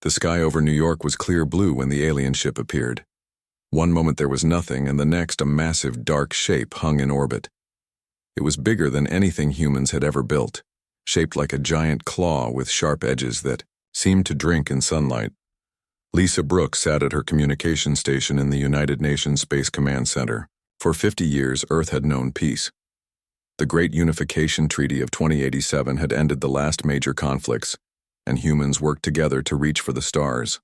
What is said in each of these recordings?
The sky over New York was clear blue when the alien ship appeared. One moment there was nothing, and the next a massive dark shape hung in orbit. It was bigger than anything humans had ever built, shaped like a giant claw with sharp edges that seemed to drink in sunlight. Lisa Brooks sat at her communication station in the United Nations Space Command Center. For 50 years, Earth had known peace. The Great Unification Treaty of 2087 had ended the last major conflicts, and humans worked together to reach for the stars.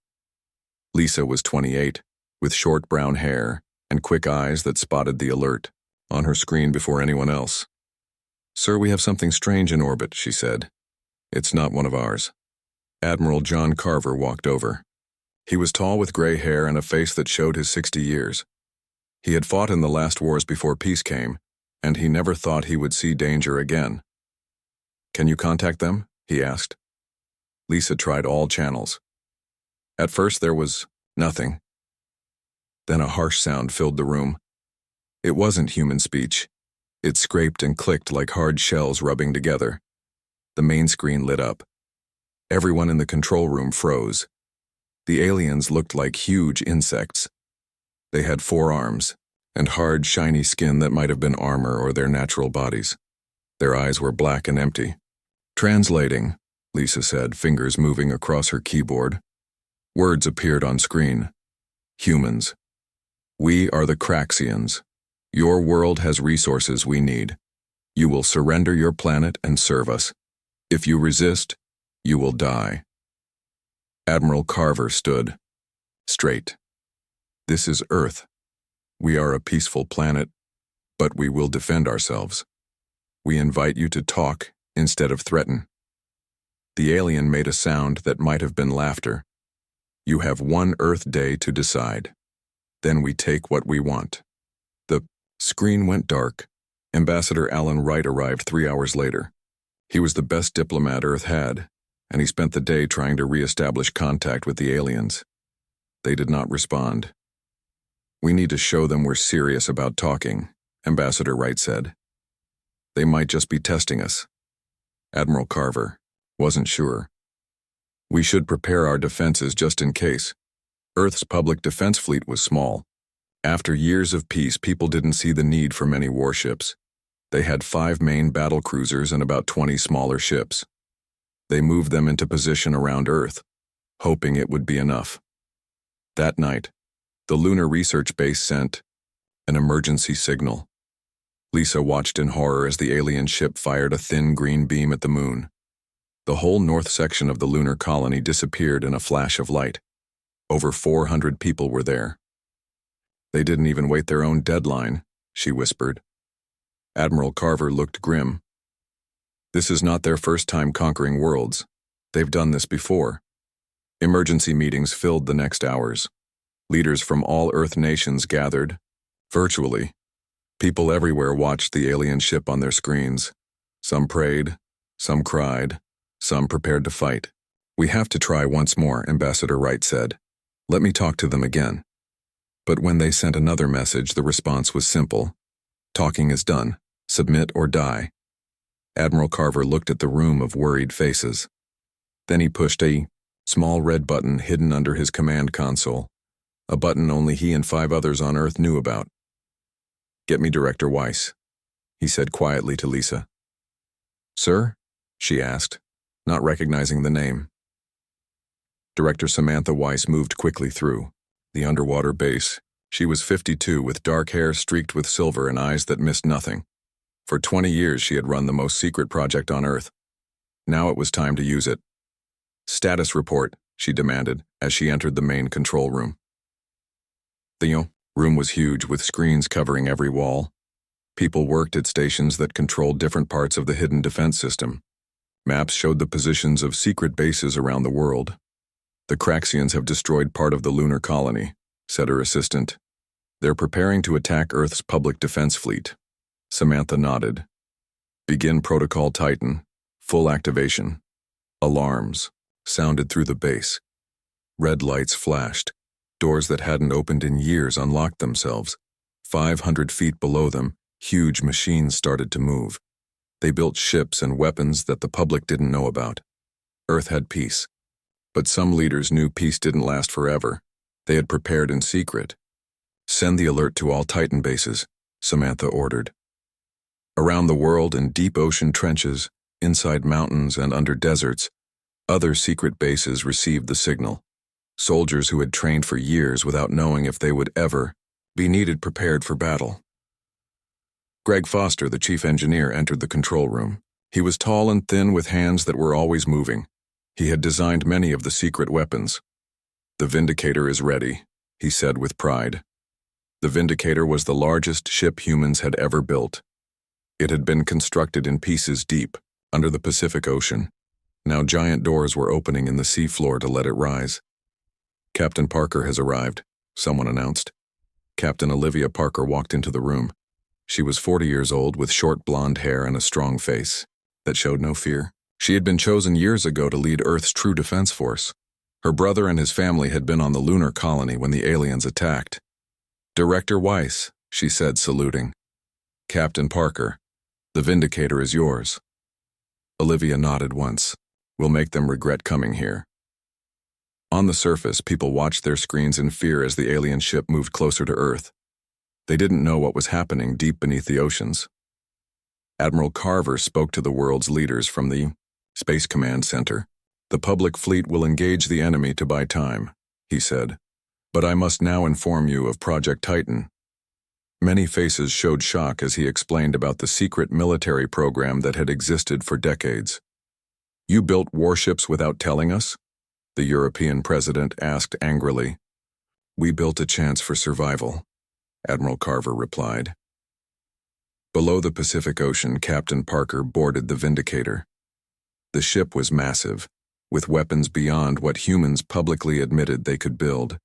Lisa was 28, with short brown hair and quick eyes that spotted the alert on her screen before anyone else. "Sir, we have something strange in orbit," she said. "It's not one of ours." Admiral John Carver walked over. He was tall with gray hair and a face that showed his 60 years. He had fought in the last wars before peace came, and he never thought he would see danger again. "Can you contact them?" he asked. Lisa tried all channels. At first there was nothing. Then a harsh sound filled the room. It wasn't human speech. It scraped and clicked like hard shells rubbing together. The main screen lit up. Everyone in the control room froze. The aliens looked like huge insects. They had 4 arms and hard, shiny skin that might have been armor or their natural bodies. Their eyes were black and empty. "Translating," Lisa said, fingers moving across her keyboard. Words appeared on screen. "Humans. We are the Craxians. Your world has resources we need. You will surrender your planet and serve us. If you resist, you will die." Admiral Carver stood straight. "This is Earth. We are a peaceful planet, but we will defend ourselves. We invite you to talk instead of threaten." The alien made a sound that might have been laughter. "You have one Earth day to decide. Then we take what we want." The screen went dark. Ambassador Alan Wright arrived 3 hours later. He was the best diplomat Earth had, and he spent the day trying to re-establish contact with the aliens. They did not respond. "We need to show them we're serious about talking," Ambassador Wright said. "They might just be testing us." Admiral Carver wasn't sure. "We should prepare our defenses just in case." Earth's public defense fleet was small. After years of peace, people didn't see the need for many warships. They had 5 main battle cruisers and about 20 smaller ships. They moved them into position around Earth, hoping it would be enough. That night, the Lunar Research Base sent an emergency signal. Lisa watched in horror as the alien ship fired a thin green beam at the moon. The whole north section of the lunar colony disappeared in a flash of light. Over 400 people were there. "They didn't even wait their own deadline," she whispered. Admiral Carver looked grim. "This is not their first time conquering worlds. They've done this before." Emergency meetings filled the next hours. Leaders from all Earth nations gathered, virtually. People everywhere watched the alien ship on their screens. Some prayed, some cried, some prepared to fight. "We have to try once more," Ambassador Wright said. "Let me talk to them again." But when they sent another message, the response was simple. "Talking is done. Submit or die." Admiral Carver looked at the room of worried faces. Then he pushed a small red button hidden under his command console, a button only he and 5 others on Earth knew about. "Get me Director Weiss," he said quietly to Lisa. "Sir?" she asked, not recognizing the name. Director Samantha Weiss moved quickly through the underwater base. She was 52, with dark hair streaked with silver and eyes that missed nothing. For 20 years she had run the most secret project on Earth. Now it was time to use it. "Status report," she demanded as she entered the main control room. The room was huge, with screens covering every wall. People worked at stations that controlled different parts of the hidden defense system. Maps showed the positions of secret bases around the world. "The Craxians have destroyed part of the lunar colony," said her assistant. "They're preparing to attack Earth's public defense fleet." Samantha nodded. "Begin Protocol Titan. Full activation." Alarms sounded through the base. Red lights flashed. Doors that hadn't opened in years unlocked themselves. 500 feet below them, huge machines started to move. They built ships and weapons that the public didn't know about. Earth had peace. But some leaders knew peace didn't last forever. They had prepared in secret. "Send the alert to all Titan bases," Samantha ordered. Around the world, in deep ocean trenches, inside mountains and under deserts, other secret bases received the signal. Soldiers who had trained for years without knowing if they would ever be needed prepared for battle. Greg Foster, the chief engineer, entered the control room. He was tall and thin with hands that were always moving. He had designed many of the secret weapons. "The Vindicator is ready," he said with pride. The Vindicator was the largest ship humans had ever built. It had been constructed in pieces deep, under the Pacific Ocean. Now giant doors were opening in the seafloor to let it rise. "Captain Parker has arrived," someone announced. Captain Olivia Parker walked into the room. She was 40 years old with short blonde hair and a strong face that showed no fear. She had been chosen years ago to lead Earth's true defense force. Her brother and his family had been on the lunar colony when the aliens attacked. "Director Weiss," she said, saluting. "Captain Parker, the Vindicator is yours." Olivia nodded once. "We'll make them regret coming here." On the surface, people watched their screens in fear as the alien ship moved closer to Earth. They didn't know what was happening deep beneath the oceans. Admiral Carver spoke to the world's leaders from the Space Command Center. "The public fleet will engage the enemy to buy time," he said. "But I must now inform you of Project Titan." Many faces showed shock as he explained about the secret military program that had existed for decades. "You built warships without telling us?" the European president asked angrily. "We built a chance for survival," Admiral Carver replied. Below the Pacific Ocean, Captain Parker boarded the Vindicator. The ship was massive, with weapons beyond what humans publicly admitted they could build.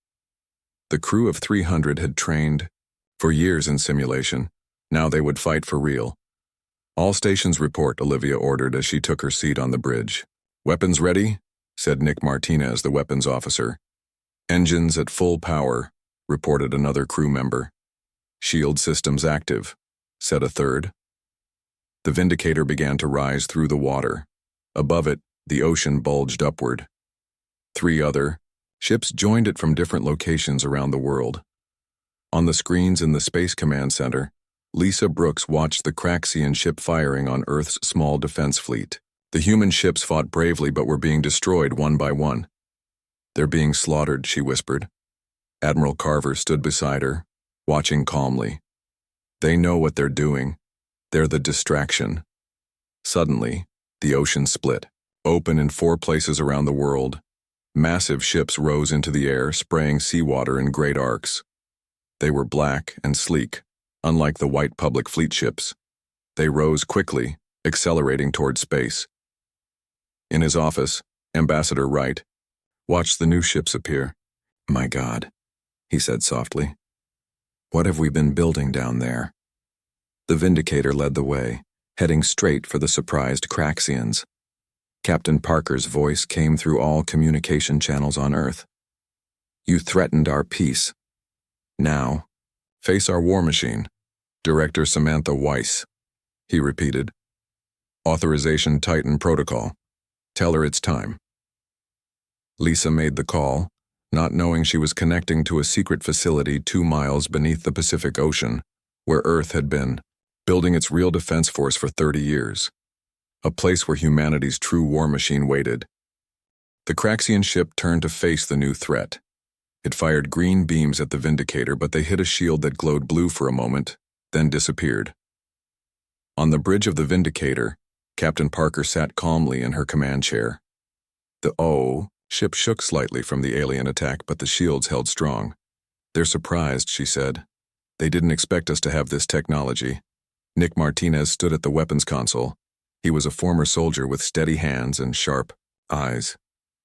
The crew of 300 had trained for years in simulation. Now they would fight for real. "All stations report," Olivia ordered as she took her seat on the bridge. "Weapons ready?" said Nick Martinez, the weapons officer. "Engines at full power," reported another crew member. "Shield systems active," said a third. The Vindicator began to rise through the water. Above it, the ocean bulged upward. 3 other ships joined it from different locations around the world. On the screens in the Space Command Center, Lisa Brooks watched the Craxian ship firing on Earth's small defense fleet. The human ships fought bravely but were being destroyed one by one. "They're being slaughtered," she whispered. Admiral Carver stood beside her, watching calmly. "They know what they're doing. They're the distraction." Suddenly, the ocean split, open in 4 places around the world. Massive ships rose into the air, spraying seawater in great arcs. They were black and sleek, unlike the white public fleet ships. They rose quickly, accelerating toward space. In his office, Ambassador Wright watched the new ships appear. "My God," he said softly. "What have we been building down there?" The Vindicator led the way, heading straight for the surprised Craxians. Captain Parker's voice came through all communication channels on Earth. "You threatened our peace. Now, face our war machine." "Director Samantha Weiss," he repeated. "Authorization Titan Protocol. Tell her it's time." Lisa made the call, not knowing she was connecting to a secret facility 2 miles beneath the Pacific Ocean, where Earth had been building its real defense force for 30 years. A place where humanity's true war machine waited. The Craxian ship turned to face the new threat. It fired green beams at the Vindicator, but they hit a shield that glowed blue for a moment, then disappeared. On the bridge of the Vindicator, Captain Parker sat calmly in her command chair. The ship shook slightly from the alien attack, but the shields held strong. "They're surprised," she said. "They didn't expect us to have this technology." Nick Martinez stood at the weapons console. He was a former soldier with steady hands and sharp eyes.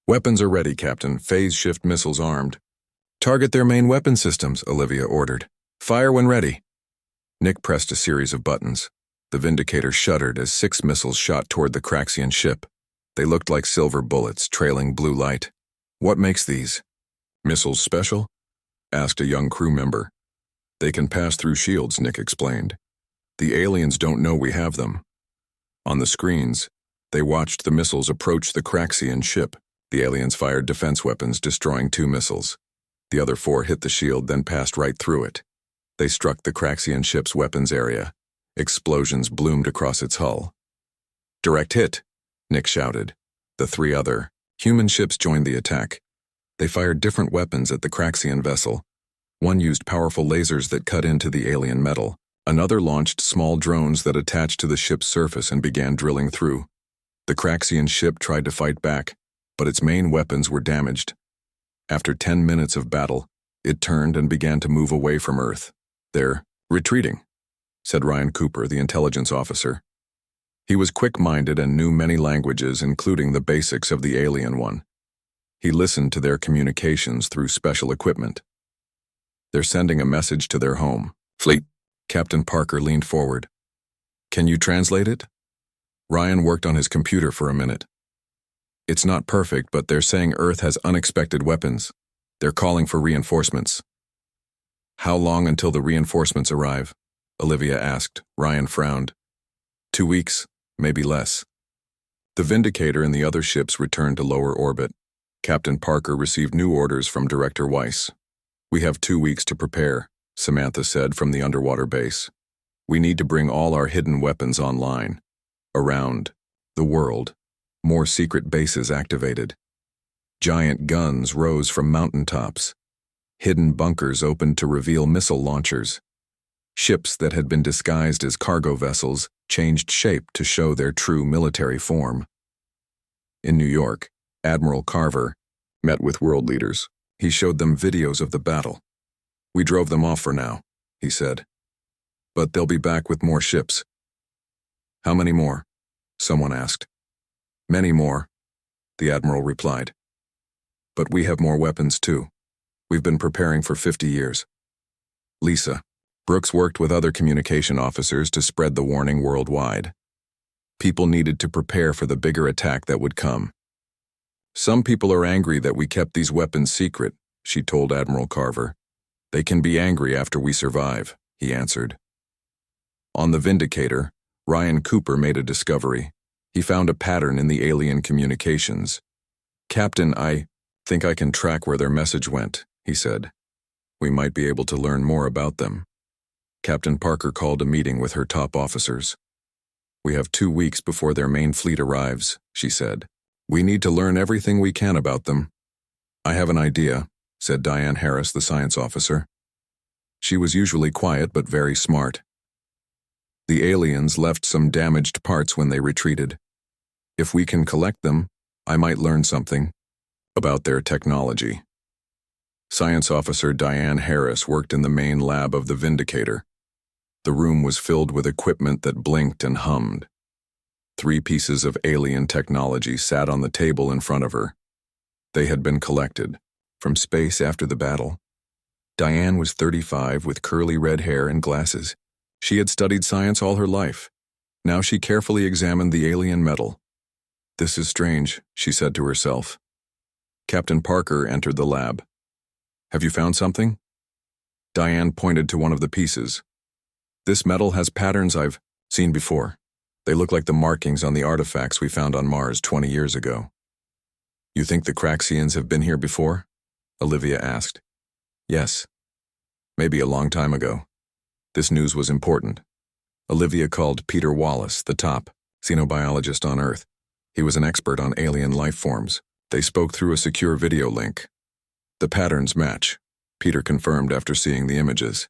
"Weapons are ready, Captain. Phase shift missiles armed." "Target their main weapon systems," Olivia ordered. "Fire when ready." Nick pressed a series of buttons. The Vindicator shuddered as 6 missiles shot toward the Craxian ship. They looked like silver bullets, trailing blue light. "What makes these missiles special?" asked a young crew member. "They can pass through shields," Nick explained. "The aliens don't know we have them." On the screens, they watched the missiles approach the Craxian ship. The aliens fired defense weapons, destroying 2 missiles. The other 4 hit the shield, then passed right through it. They struck the Craxian ship's weapons area. Explosions bloomed across its hull. "Direct hit," Nick shouted. The 3 other human ships joined the attack. They fired different weapons at the Craxian vessel. One used powerful lasers that cut into the alien metal. Another launched small drones that attached to the ship's surface and began drilling through. The Craxian ship tried to fight back, but its main weapons were damaged. After 10 minutes of battle, it turned and began to move away from Earth. "They're retreating," said Ryan Cooper, the intelligence officer. He was quick-minded and knew many languages, including the basics of the alien one. He listened to their communications through special equipment. "They're sending a message to their home fleet." Captain Parker leaned forward. "Can you translate it?" Ryan worked on his computer for a minute. "It's not perfect, but they're saying Earth has unexpected weapons. They're calling for reinforcements." "How long until the reinforcements arrive?" Olivia asked. Ryan frowned. 2 weeks, maybe less." The Vindicator and the other ships returned to lower orbit. Captain Parker received new orders from Director Weiss. "We have 2 weeks to prepare," Samantha said from the underwater base. "We need to bring all our hidden weapons online. Around the world, more secret bases activated. Giant guns rose from mountaintops. Hidden bunkers opened to reveal missile launchers. Ships that had been disguised as cargo vessels changed shape to show their true military form." In New York, Admiral Carver met with world leaders. He showed them videos of the battle. "We drove them off for now," he said. "But they'll be back with more ships." "How many more?" someone asked. "Many more," the Admiral replied. "But we have more weapons too. We've been preparing for 50 years. Lisa, Brooks worked with other communication officers to spread the warning worldwide. People needed to prepare for the bigger attack that would come. "Some people are angry that we kept these weapons secret," she told Admiral Carver. "They can be angry after we survive," he answered. On the Vindicator, Ryan Cooper made a discovery. He found a pattern in the alien communications. "Captain, I think I can track where their message went," he said. "We might be able to learn more about them." Captain Parker called a meeting with her top officers. "We have 2 weeks before their main fleet arrives," she said. "We need to learn everything we can about them." "I have an idea," said Diane Harris, the science officer. She was usually quiet but very smart. "The aliens left some damaged parts when they retreated. If we can collect them, I might learn something about their technology." Science officer Diane Harris worked in the main lab of the Vindicator. The room was filled with equipment that blinked and hummed. 3 pieces of alien technology sat on the table in front of her. They had been collected from space after the battle. Diane was 35 with curly red hair and glasses. She had studied science all her life. Now she carefully examined the alien metal. "This is strange," she said to herself. Captain Parker entered the lab. "Have you found something?" Diane pointed to one of the pieces. "This metal has patterns I've seen before. They look like the markings on the artifacts we found on Mars 20 years ago." "You think the Craxians have been here before?" Olivia asked. "Yes. Maybe a long time ago." This news was important. Olivia called Peter Wallace, the top xenobiologist on Earth. He was an expert on alien life forms. They spoke through a secure video link. "The patterns match," Peter confirmed after seeing the images.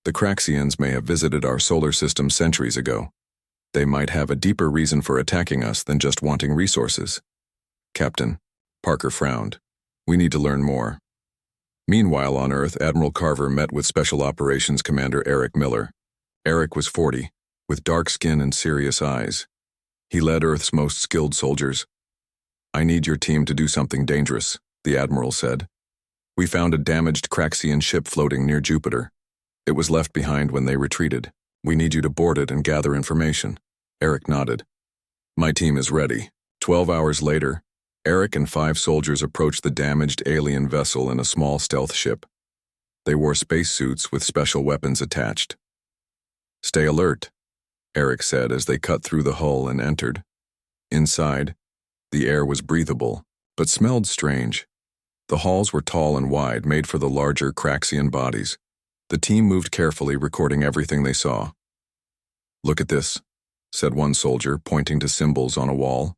"The Craxians may have visited our solar system centuries ago. They might have a deeper reason for attacking us than just wanting resources." "Captain," Parker frowned. "We need to learn more." Meanwhile on Earth, Admiral Carver met with Special Operations Commander Eric Miller. Eric was 40, with dark skin and serious eyes. He led Earth's most skilled soldiers. "I need your team to do something dangerous," the Admiral said. "We found a damaged Craxian ship floating near Jupiter. It was left behind when they retreated. We need you to board it and gather information." Eric nodded. "My team is ready." 12 hours later, Eric and 5 soldiers approached the damaged alien vessel in a small stealth ship. They wore spacesuits with special weapons attached. "Stay alert," Eric said as they cut through the hull and entered. Inside, the air was breathable, but smelled strange. The halls were tall and wide, made for the larger Craxian bodies. The team moved carefully, recording everything they saw. "Look at this," said one soldier, pointing to symbols on a wall.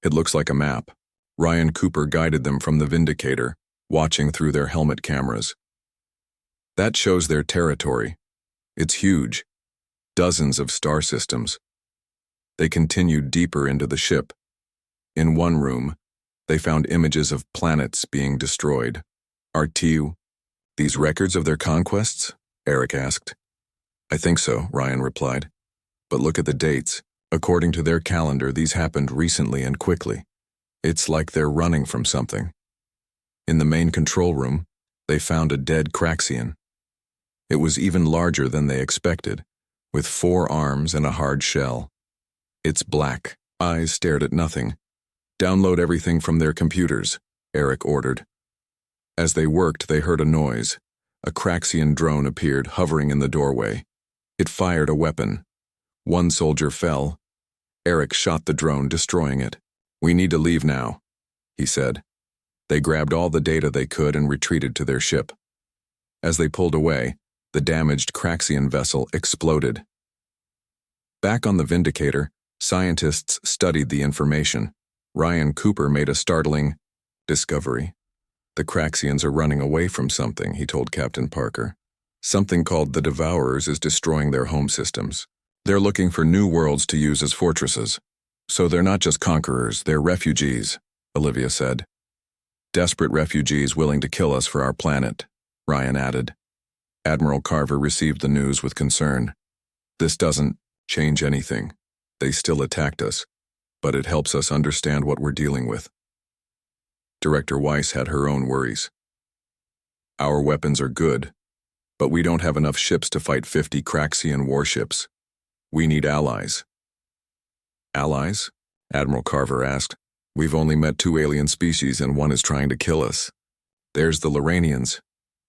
"It looks like a map." Ryan Cooper guided them from the Vindicator, watching through their helmet cameras. "That shows their territory. It's huge. Dozens of star systems." They continued deeper into the ship. In one room, they found images of planets being destroyed. "Are these records of their conquests?" Eric asked. "I think so," Ryan replied. "But look at the dates. According to their calendar, these happened recently and quickly. It's like they're running from something." In the main control room, they found a dead Craxian. It was even larger than they expected, with 4 arms and a hard shell. Its black eyes stared at nothing. "Download everything from their computers," Eric ordered. As they worked, they heard a noise. A Craxian drone appeared, hovering in the doorway. It fired a weapon. One soldier fell. Eric shot the drone, destroying it. "We need to leave now," he said. They grabbed all the data they could and retreated to their ship. As they pulled away, the damaged Craxian vessel exploded. Back on the Vindicator, scientists studied the information. Ryan Cooper made a startling discovery. "The Craxians are running away from something," he told Captain Parker. "Something called the Devourers is destroying their home systems. They're looking for new worlds to use as fortresses. So they're not just conquerors, they're refugees," Olivia said. "Desperate refugees willing to kill us for our planet," Ryan added. Admiral Carver received the news with concern. "This doesn't change anything. They still attacked us, but it helps us understand what we're dealing with." Director Weiss had her own worries. "Our weapons are good, but we don't have enough ships to fight 50 Craxian warships. We need allies." "Allies?" Admiral Carver asked. "We've only met 2 alien species and one is trying to kill us." "There's the Loranians,"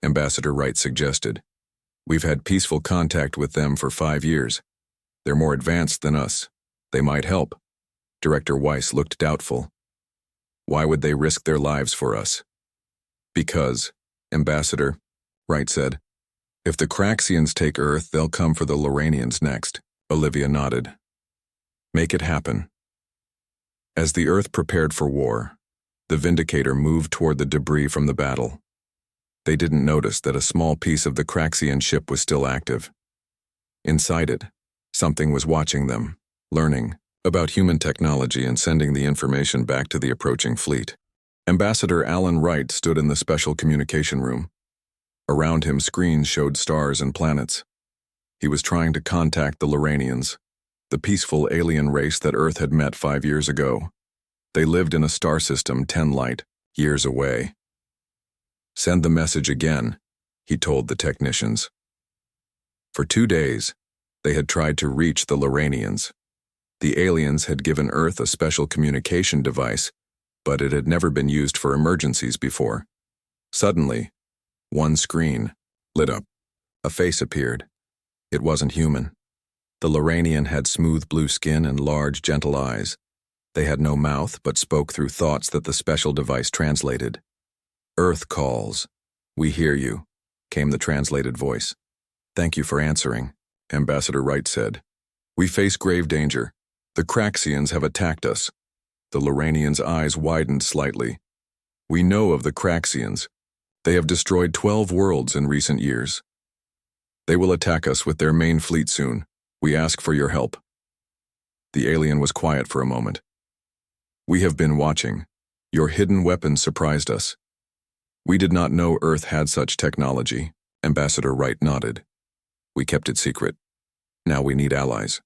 Ambassador Wright suggested. "We've had peaceful contact with them for 5 years. They're more advanced than us. They might help." Director Weiss looked doubtful. "Why would they risk their lives for us?" "Because, Ambassador," Wright said, "if the Craxians take Earth, they'll come for the Loranians next." Olivia nodded. "Make it happen." As the Earth prepared for war, the Vindicator moved toward the debris from the battle. They didn't notice that a small piece of the Craxian ship was still active. Inside it, something was watching them, learning about human technology and sending the information back to the approaching fleet. Ambassador Alan Wright stood in the special communication room. Around him, screens showed stars and planets. He was trying to contact the Loranians, the peaceful alien race that Earth had met 5 years ago. They lived in a star system 10 light years away. "Send the message again," he told the technicians. For 2 days, they had tried to reach the Loranians. The aliens had given Earth a special communication device, but it had never been used for emergencies before. Suddenly, one screen lit up. A face appeared. It wasn't human. The Loranian had smooth blue skin and large, gentle eyes. They had no mouth but spoke through thoughts that the special device translated. "Earth calls. We hear you," came the translated voice. "Thank you for answering," Ambassador Wright said. "We face grave danger. The Craxians have attacked us." The Loranian's eyes widened slightly. "We know of the Craxians. They have destroyed 12 worlds in recent years. They will attack us with their main fleet soon. We ask for your help." The alien was quiet for a moment. "We have been watching. Your hidden weapons surprised us. We did not know Earth had such technology," Ambassador Wright nodded. "We kept it secret. Now we need allies."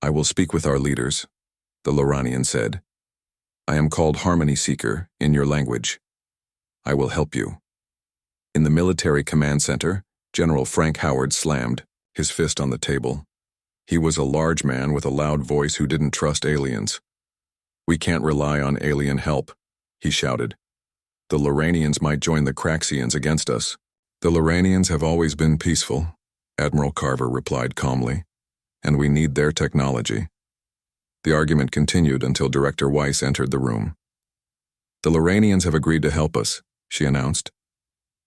"I will speak with our leaders," the Loranian said. "I am called Harmony Seeker in your language. I will help you." In the military command center, General Frank Howard slammed, his fist on the table. He was a large man with a loud voice who didn't trust aliens. "We can't rely on alien help," he shouted. "The Loranians might join the Craxians against us." "The Loranians have always been peaceful," Admiral Carver replied calmly, "and we need their technology." The argument continued until Director Weiss entered the room. The Loranians have agreed to help us, she announced.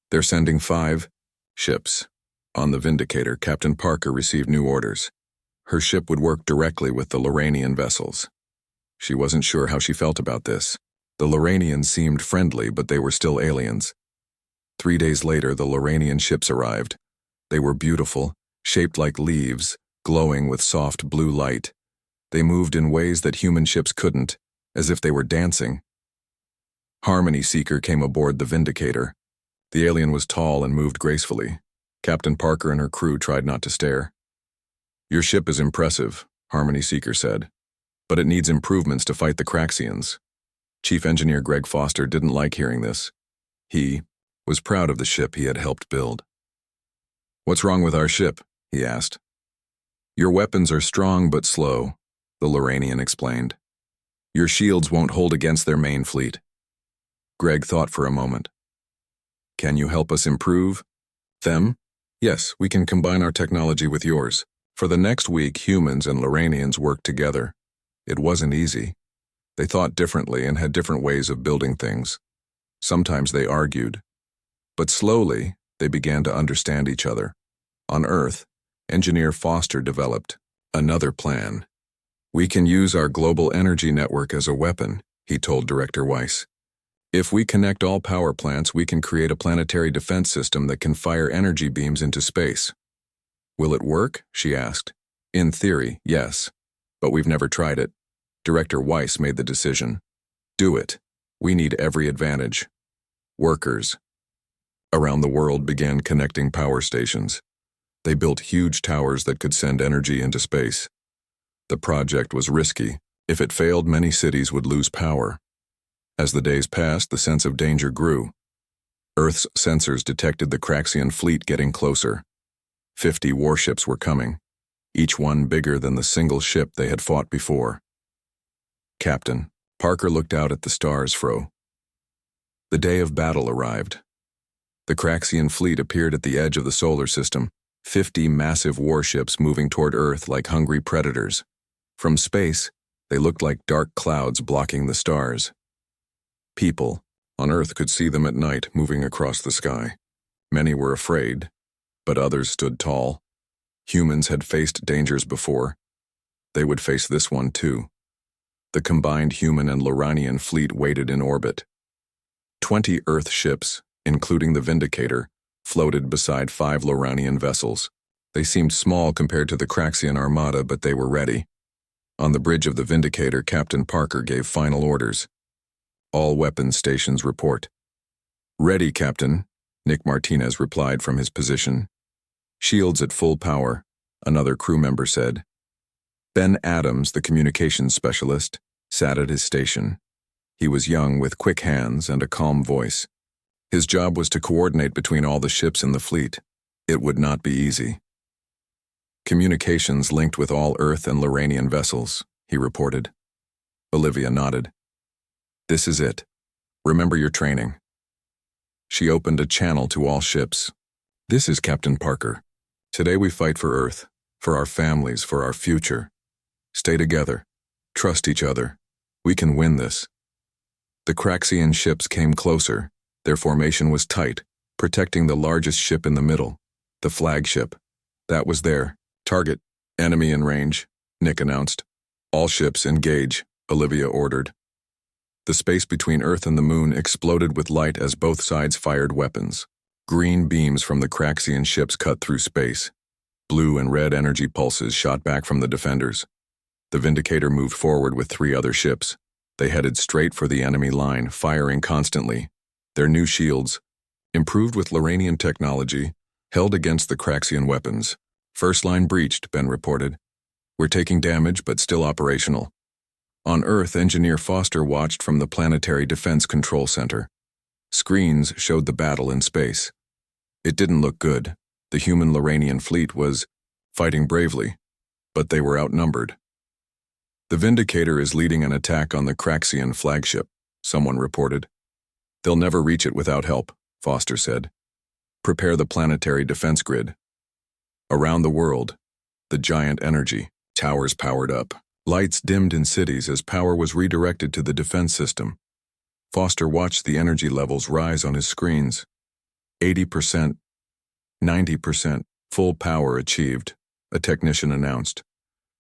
They're sending 5 ships. On the Vindicator, Captain Parker received new orders. Her ship would work directly with the Loranian vessels. She wasn't sure how she felt about this. The Loranians seemed friendly, but they were still aliens. 3 days later, the Loranian ships arrived. They were beautiful, shaped like leaves, glowing with soft blue light. They moved in ways that human ships couldn't, as if they were dancing. Harmony Seeker came aboard the Vindicator. The alien was tall and moved gracefully. Captain Parker and her crew tried not to stare. "Your ship is impressive," Harmony Seeker said, "but it needs improvements to fight the Craxians." Chief Engineer Greg Foster didn't like hearing this. He was proud of the ship he had helped build. "What's wrong with our ship?" he asked. "Your weapons are strong but slow," the Loranian explained. "Your shields won't hold against their main fleet." Greg thought for a moment. "Can you help us improve them?" "Yes, we can combine our technology with yours." For the next week, humans and Loranians worked together. It wasn't easy. They thought differently and had different ways of building things. Sometimes they argued. But slowly, they began to understand each other. On Earth, Engineer Foster developed another plan. "We can use our global energy network as a weapon," he told Director Weiss. "If we connect all power plants, we can create a planetary defense system that can fire energy beams into space." "Will it work?" she asked. "In theory, yes. But we've never tried it." Director Weiss made the decision. "Do it. We need every advantage." Workers around the world began connecting power stations. They built huge towers that could send energy into space. The project was risky. If it failed, many cities would lose power. As the days passed, the sense of danger grew. Earth's sensors detected the Craxian fleet getting closer. 50 warships were coming, each one bigger than the single ship they had fought before. Captain Parker looked out at the stars, Fro. The day of battle arrived. The Craxian fleet appeared at the edge of the solar system, 50 massive warships moving toward Earth like hungry predators. From space, they looked like dark clouds blocking the stars. People on Earth could see them at night moving across the sky. Many were afraid, but others stood tall. Humans had faced dangers before. They would face this one too. The combined human and Loranian fleet waited in orbit. 20 Earth ships, including the Vindicator, floated beside 5 Loranian vessels. They seemed small compared to the Craxian armada, but they were ready. On the bridge of the Vindicator, Captain Parker gave final orders. "All weapons stations report." "Ready, Captain," Nick Martinez replied from his position. "Shields at full power," another crew member said. Ben Adams, the communications specialist, sat at his station. He was young with quick hands and a calm voice. His job was to coordinate between all the ships in the fleet. It would not be easy. "Communications linked with all Earth and Loranian vessels," he reported. Olivia nodded. "This is it. Remember your training." She opened a channel to all ships. "This is Captain Parker. Today we fight for Earth, for our families, for our future. Stay together. Trust each other. We can win this." The Craxian ships came closer. Their formation was tight, protecting the largest ship in the middle, the flagship. That was their target. "Enemy in range," Nick announced. "All ships engage," Olivia ordered. The space between Earth and the Moon exploded with light as both sides fired weapons. Green beams from the Craxian ships cut through space. Blue and red energy pulses shot back from the defenders. The Vindicator moved forward with 3 other ships. They headed straight for the enemy line, firing constantly. Their new shields, improved with Loranian technology, held against the Craxian weapons. "First line breached," Ben reported. "We're taking damage, but still operational." On Earth, Engineer Foster watched from the Planetary Defense Control Center. Screens showed the battle in space. It didn't look good. The human Loranian fleet was fighting bravely, but they were outnumbered. "The Vindicator is leading an attack on the Craxian flagship," someone reported. "They'll never reach it without help," Foster said. "Prepare the planetary defense grid." Around the world, the giant energy towers powered up. Lights dimmed in cities as power was redirected to the defense system. Foster watched the energy levels rise on his screens. 80%, 90%, full power achieved, a technician announced.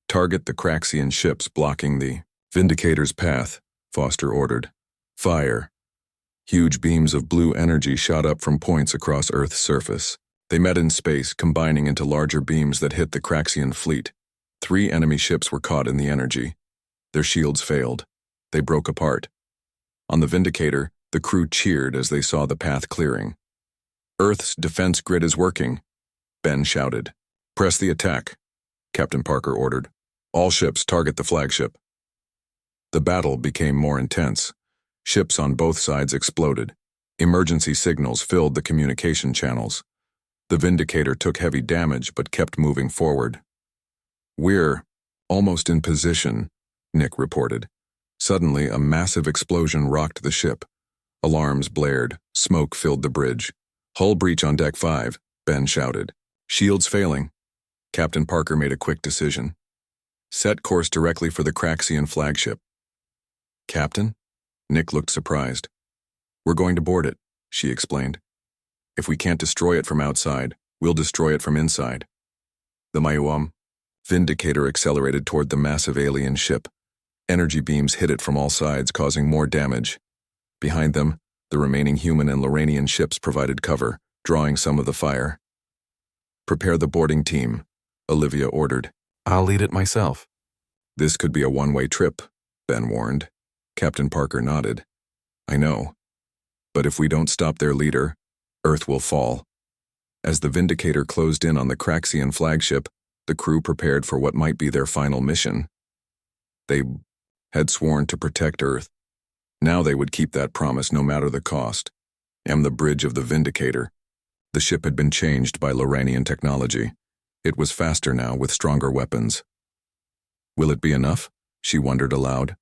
Target the Craxian ships blocking the Vindicator's path, Foster ordered. Fire. Huge beams of blue energy shot up from points across Earth's surface. They met in space, combining into larger beams that hit the Craxian fleet. 3 enemy ships were caught in the energy. Their shields failed. They broke apart. On the Vindicator, the crew cheered as they saw the path clearing. Earth's defense grid is working, Ben shouted. Press the attack, Captain Parker ordered. All ships target the flagship. The battle became more intense. Ships on both sides exploded. Emergency signals filled the communication channels. The Vindicator took heavy damage but kept moving forward. We're almost in position, Nick reported. Suddenly, a massive explosion rocked the ship. Alarms blared. Smoke filled the bridge. Hull breach on Deck 5, Ben shouted. Shields failing. Captain Parker made a quick decision. Set course directly for the Craxian flagship. Captain? Nick looked surprised. We're going to board it, she explained. If we can't destroy it from outside, we'll destroy it from inside. The Vindicator accelerated toward the massive alien ship. Energy beams hit it from all sides, causing more damage. Behind them, the remaining human and Loranian ships provided cover, drawing some of the fire. Prepare the boarding team, Olivia ordered. I'll lead it myself. This could be a one-way trip, Ben warned. Captain Parker nodded. I know. But if we don't stop their leader, Earth will fall. As the Vindicator closed in on the Craxian flagship, the crew prepared for what might be their final mission. They had sworn to protect Earth. Now they would keep that promise no matter the cost. The bridge of the Vindicator. The ship had been changed by Loranian technology. It was faster now, with stronger weapons. Will it be enough? She wondered aloud.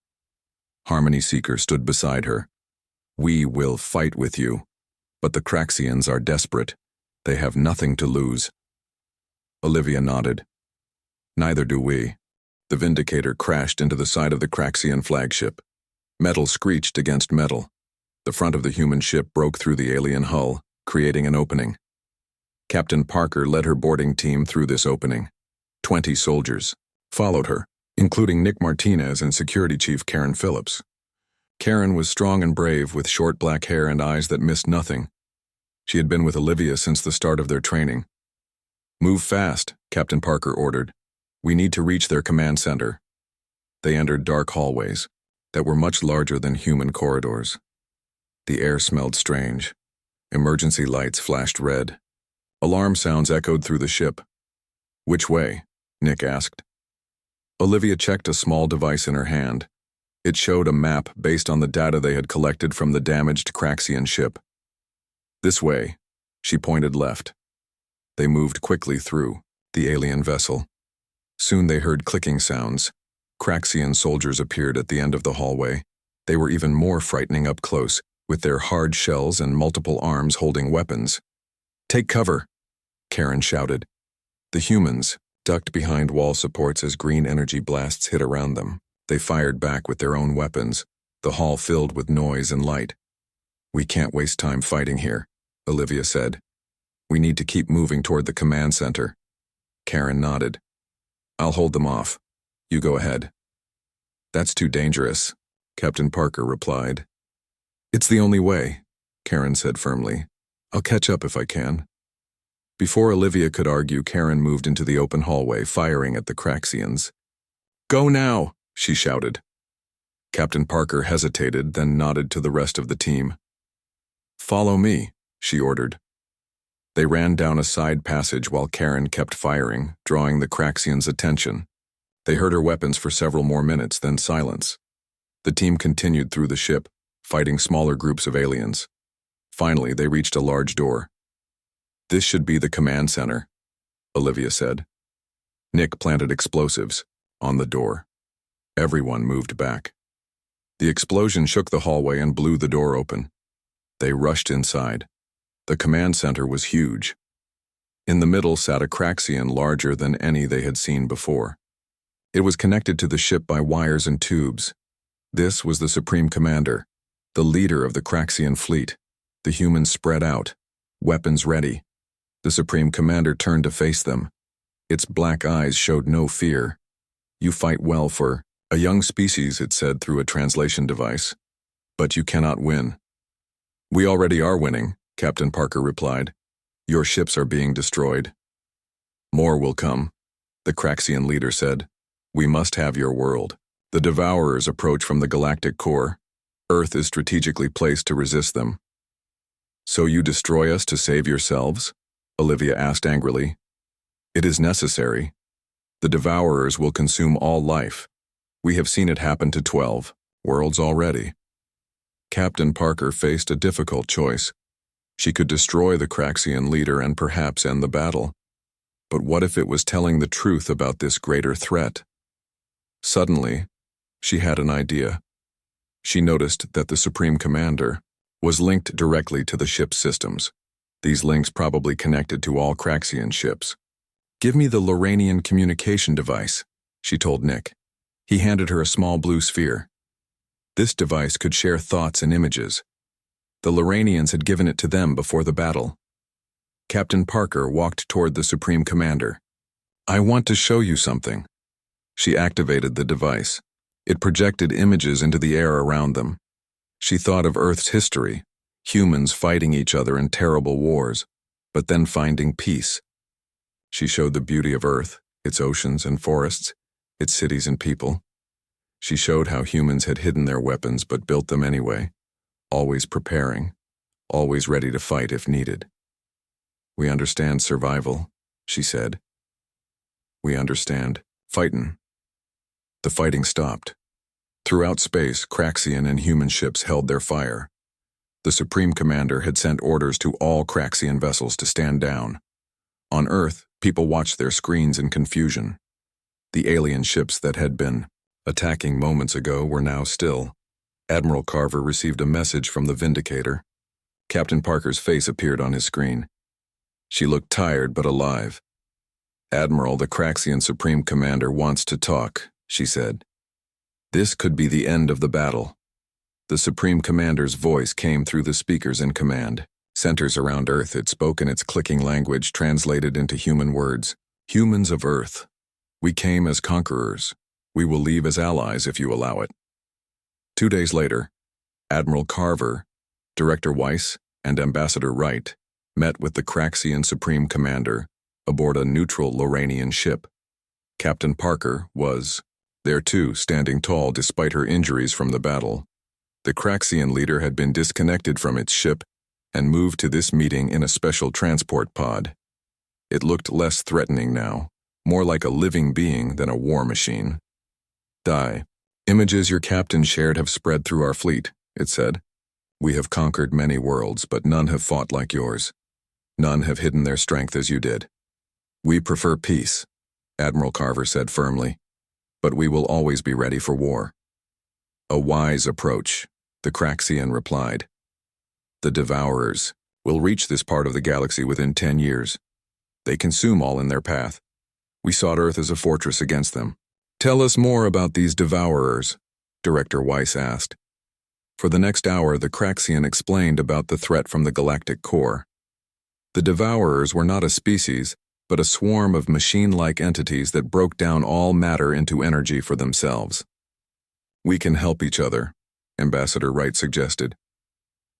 Harmony Seeker stood beside her. We will fight with you. But the Craxians are desperate. They have nothing to lose. Olivia nodded. Neither do we. The Vindicator crashed into the side of the Craxian flagship. Metal screeched against metal. The front of the human ship broke through the alien hull, creating an opening. Captain Parker led her boarding team through this opening. 20 soldiers followed her, including Nick Martinez and Security Chief Karen Phillips. Karen was strong and brave, with short black hair and eyes that missed nothing. She had been with Olivia since the start of their training. Move fast, Captain Parker ordered. We need to reach their command center. They entered dark hallways that were much larger than human corridors. The air smelled strange. Emergency lights flashed red. Alarm sounds echoed through the ship. Which way? Nick asked. Olivia checked a small device in her hand. It showed a map based on the data they had collected from the damaged Craxian ship. This way, she pointed left. They moved quickly through the alien vessel. Soon they heard clicking sounds. Craxian soldiers appeared at the end of the hallway. They were even more frightening up close, with their hard shells and multiple arms holding weapons. Take cover, Karen shouted. The humans ducked behind wall supports as green energy blasts hit around them. They fired back with their own weapons, the hall filled with noise and light. We can't waste time fighting here, Olivia said. We need to keep moving toward the command center. Karen nodded. I'll hold them off. You go ahead. That's too dangerous, Captain Parker replied. It's the only way, Karen said firmly. I'll catch up if I can. Before Olivia could argue, Karen moved into the open hallway, firing at the Craxians. Go now, she shouted. Captain Parker hesitated, then nodded to the rest of the team. Follow me, she ordered. They ran down a side passage while Karen kept firing, drawing the Craxians' attention. They heard her weapons for several more minutes, then silence. The team continued through the ship, fighting smaller groups of aliens. Finally, they reached a large door. This should be the command center, Olivia said. Nick planted explosives on the door. Everyone moved back. The explosion shook the hallway and blew the door open. They rushed inside. The command center was huge. In the middle sat a Craxian larger than any they had seen before. It was connected to the ship by wires and tubes. This was the Supreme Commander, the leader of the Craxian fleet. The humans spread out, weapons ready. The Supreme Commander turned to face them. Its black eyes showed no fear. "You fight well for a young species," it said through a translation device. "But you cannot win." "We already are winning," Captain Parker replied. "Your ships are being destroyed." "More will come," the Craxian leader said. "We must have your world." The Devourers approach from the galactic core. Earth is strategically placed to resist them. "So you destroy us to save yourselves?" Olivia asked angrily. "It is necessary. The Devourers will consume all life. We have seen it happen to 12 worlds already." Captain Parker faced a difficult choice. She could destroy the Craxian leader and perhaps end the battle. But what if it was telling the truth about this greater threat? Suddenly, she had an idea. She noticed that the Supreme Commander was linked directly to the ship's systems. These links probably connected to all Craxian ships. "Give me the Loranian communication device," she told Nick. He handed her a small blue sphere. This device could share thoughts and images. The Loranians had given it to them before the battle. Captain Parker walked toward the Supreme Commander. "I want to show you something." She activated the device. It projected images into the air around them. She thought of Earth's history, humans fighting each other in terrible wars, but then finding peace. She showed the beauty of Earth, its oceans and forests, its cities and people. She showed how humans had hidden their weapons but built them anyway, always preparing, always ready to fight if needed. "We understand survival," she said. "We understand fightin'." The fighting stopped. Throughout space, Craxian and human ships held their fire. The Supreme Commander had sent orders to all Craxian vessels to stand down. On Earth, people watched their screens in confusion. The alien ships that had been attacking moments ago were now still. Admiral Carver received a message from the Vindicator. Captain Parker's face appeared on his screen. She looked tired but alive. "Admiral, the Craxian Supreme Commander wants to talk," she said. This could be the end of the battle. The Supreme Commander's voice came through the speakers in command. Centers around Earth, it spoke in its clicking language translated into human words. "Humans of Earth, we came as conquerors. We will leave as allies if you allow it." 2 days later, Admiral Carver, Director Weiss, and Ambassador Wright met with the Craxian Supreme Commander aboard a neutral Loranian ship. Captain Parker was there too, standing tall despite her injuries from the battle. The Craxian leader had been disconnected from its ship and moved to this meeting in a special transport pod. It looked less threatening now, more like a living being than a war machine. "Die. Images your captain shared have spread through our fleet," it said. "We have conquered many worlds, but none have fought like yours. None have hidden their strength as you did. We prefer peace," Admiral Carver said firmly, "but we will always be ready for war." "A wise approach," the Craxian replied. "The Devourers will reach this part of the galaxy within 10 years. They consume all in their path. We sought Earth as a fortress against them." "Tell us more about these Devourers," Director Weiss asked. For the next hour, the Craxian explained about the threat from the galactic core. The Devourers were not a species, but a swarm of machine-like entities that broke down all matter into energy for themselves. "We can help each other," Ambassador Wright suggested.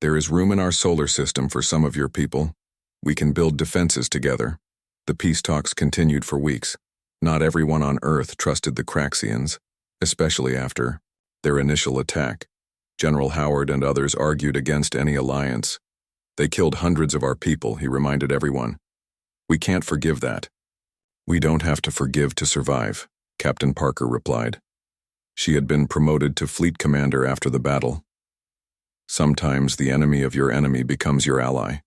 "There is room in our solar system for some of your people. We can build defenses together." The peace talks continued for weeks. Not everyone on Earth trusted the Craxians, especially after their initial attack. General Howard and others argued against any alliance. "They killed hundreds of our people," he reminded everyone. "We can't forgive that." "We don't have to forgive to survive," Captain Parker replied. She had been promoted to fleet commander after the battle. "Sometimes the enemy of your enemy becomes your ally."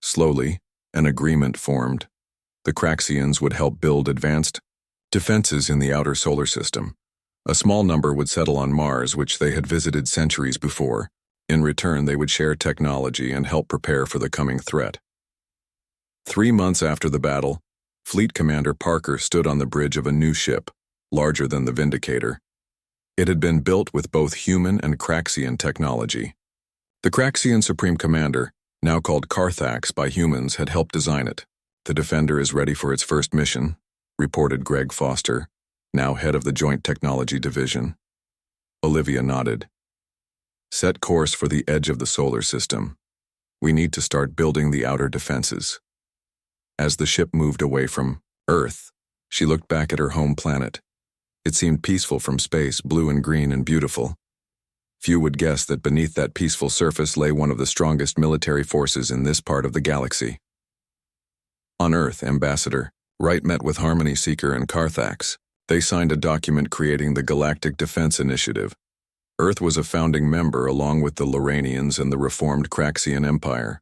Slowly, an agreement formed. The Craxians would help build advanced defenses in the outer solar system. A small number would settle on Mars, which they had visited centuries before. In return, they would share technology and help prepare for the coming threat. 3 months after the battle, Fleet Commander Parker stood on the bridge of a new ship, larger than the Vindicator. It had been built with both human and Craxian technology. The Craxian Supreme Commander, now called Carthax by humans, had helped design it. The Defender is ready for its first mission, reported Greg Foster, now head of the Joint Technology Division. Olivia nodded. Set course for the edge of the solar system. We need to start building the outer defenses. As the ship moved away from Earth, she looked back at her home planet. It seemed peaceful from space, blue and green and beautiful. Few would guess that beneath that peaceful surface lay one of the strongest military forces in this part of the galaxy. On Earth, Ambassador Wright met with Harmony Seeker and Carthax. They signed a document creating the Galactic Defense Initiative. Earth was a founding member along with the Loranians and the reformed Craxian Empire.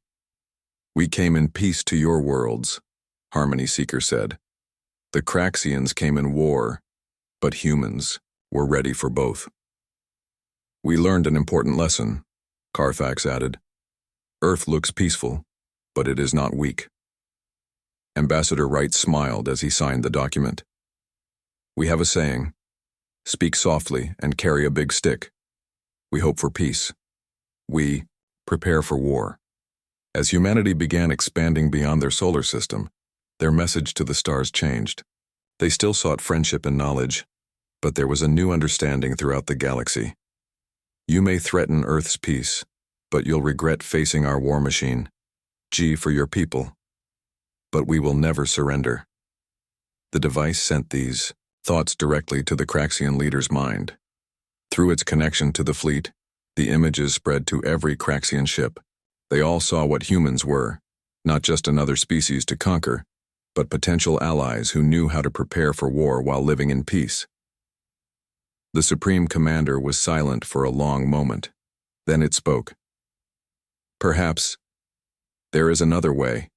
We came in peace to your worlds, Harmony Seeker said. The Craxians came in war, but humans were ready for both. We learned an important lesson, Carthax added. Earth looks peaceful, but it is not weak. Ambassador Wright smiled as he signed the document. We have a saying, speak softly and carry a big stick. We hope for peace. We prepare for war. As humanity began expanding beyond their solar system, their message to the stars changed. They still sought friendship and knowledge, but there was a new understanding throughout the galaxy. You may threaten Earth's peace, but you'll regret facing our war machine. G for your people. But we will never surrender. The device sent these thoughts directly to the Craxian leader's mind. Through its connection to the fleet, the images spread to every Craxian ship. They all saw what humans were, not just another species to conquer, but potential allies who knew how to prepare for war while living in peace. The Supreme Commander was silent for a long moment. Then it spoke. Perhaps there is another way.